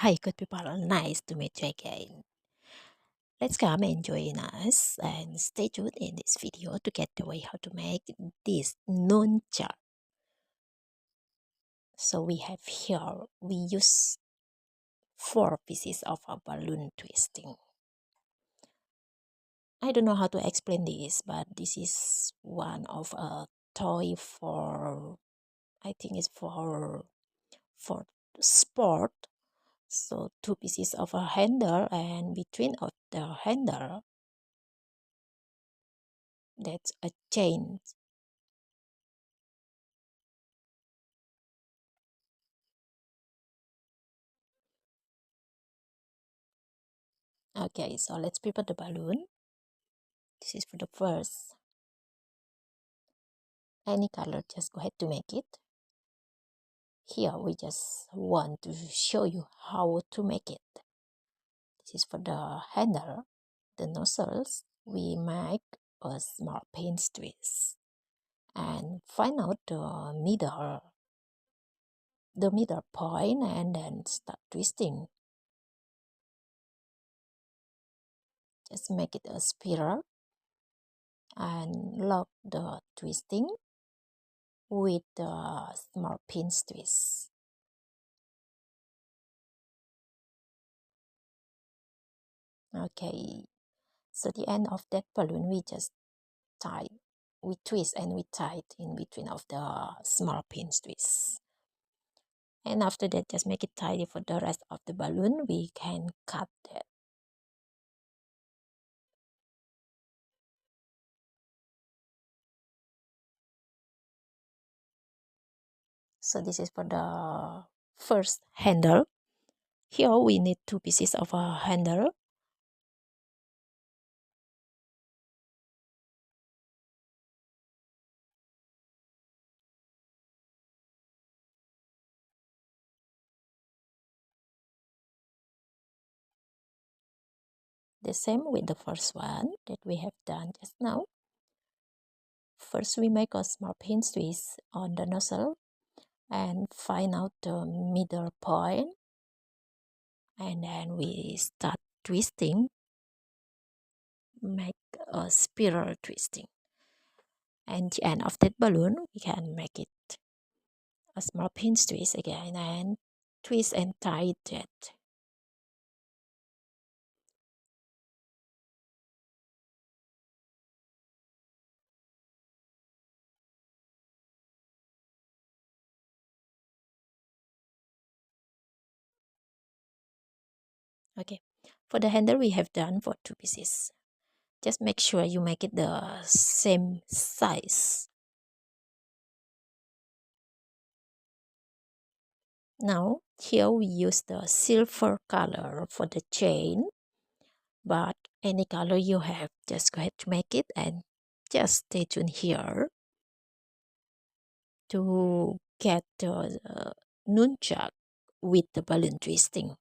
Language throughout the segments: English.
Hi, good people. Nice to meet you again. Let's come and join us and stay tuned in this video to get the way how to make this nunchak. So we have here, we use 4 pieces of a balloon twisting. I don't know how to explain this, but this is one of a toy for, I think it's for sport. So 2 pieces of a handle, and between of the handle that's a chain. Okay, so let's prepare the balloon. This is for the first. Any color, just go ahead to make it. Here we just want to show you how to make it. This is for the handle. The nozzles, we make a small pin twist and find out the middle point, and then start twisting. Just make it a spiral and lock the twisting with the small pin twist. Okay, so the end of that balloon we just we twist and we tie it in between of the small pin twists. And after that, just make it tidy for the rest of the balloon. We can cut that. So this is for the first handle. Here we need 2 pieces of a handle. The same with the first one that we have done just now. First we make a small pin twist on the nozzle and find out the middle point, and then we start twisting, make a spiral twisting, and the end of that balloon we can make it a small pin twist again and twist and tie that. Okay, for the handle we have done for 2 pieces. Just make sure you make it the same size. Now here we use the silver color for the chain, but any color you have, just go ahead to make it, and just stay tuned here to get the nunchuck with the balloon twisting.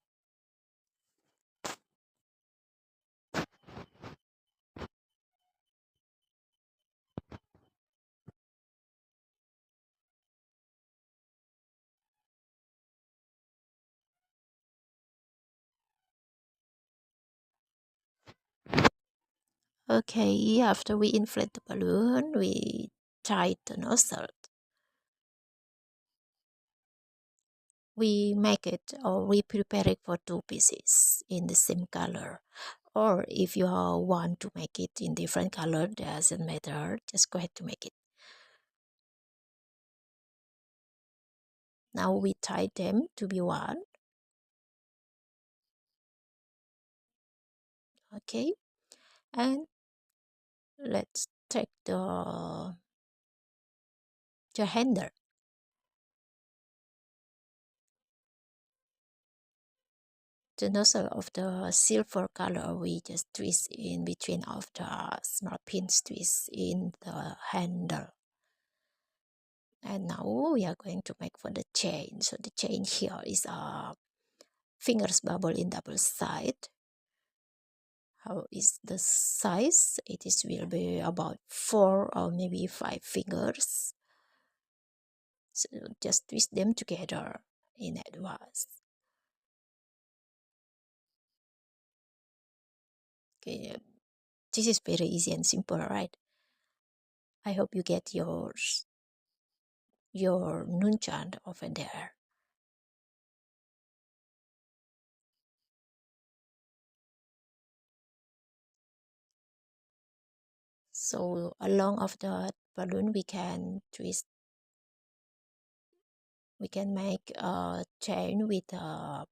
Okay, after we inflate the balloon, we tie the nozzle. We make it, or we prepare it for 2 pieces in the same color. Or if you want to make it in different color, doesn't matter, just go ahead to make it. Now we tie them to be one. Okay, and let's take the handle. The nozzle of the silver color we just twist in between of the small pin twist in the handle. And now we are going to make for the chain. So the chain here is a fingers bubble in double side. How is the size? It is will be about 4 or maybe 5 fingers. So just twist them together in advance. Okay, this is very easy and simple, right? I hope you get your nunchak over there. So along of the balloon, we can twist. We can make a chain with a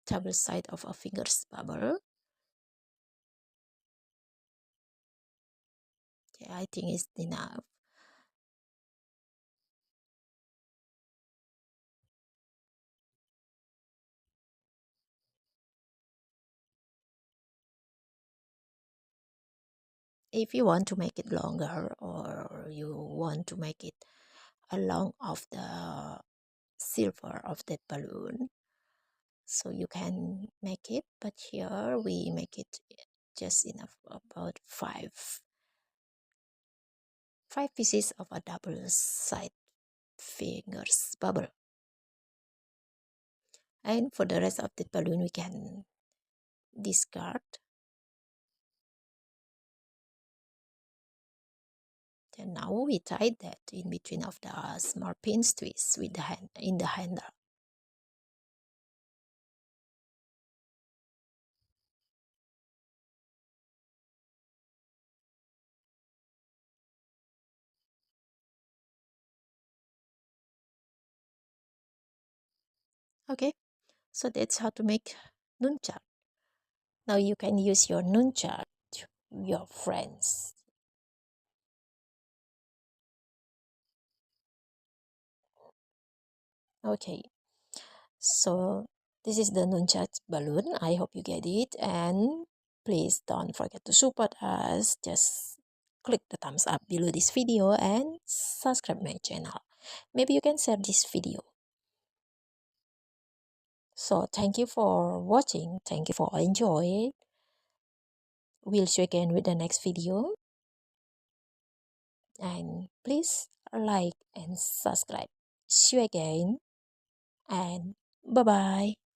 double side of a fingers bubble. Yeah, I think it's enough. If you want to make it longer or you want to make it along of the silver of the balloon, so you can make it, but here we make it just enough, about five pieces of a double side fingers bubble. And for the rest of the balloon we can discard. And now we tie that in between of the small pins twist with the hand in the handle. Okay, so that's how to make nunchak. Now you can use your nunchak to your friends. Okay, so this is the nunchak balloon. I hope you get it, and please don't forget to support us. Just click the thumbs up below this video and subscribe my channel. Maybe you can share this video. So thank you for watching. Thank you for enjoying. We'll see you again with the next video. And please like and subscribe. See you again and bye bye.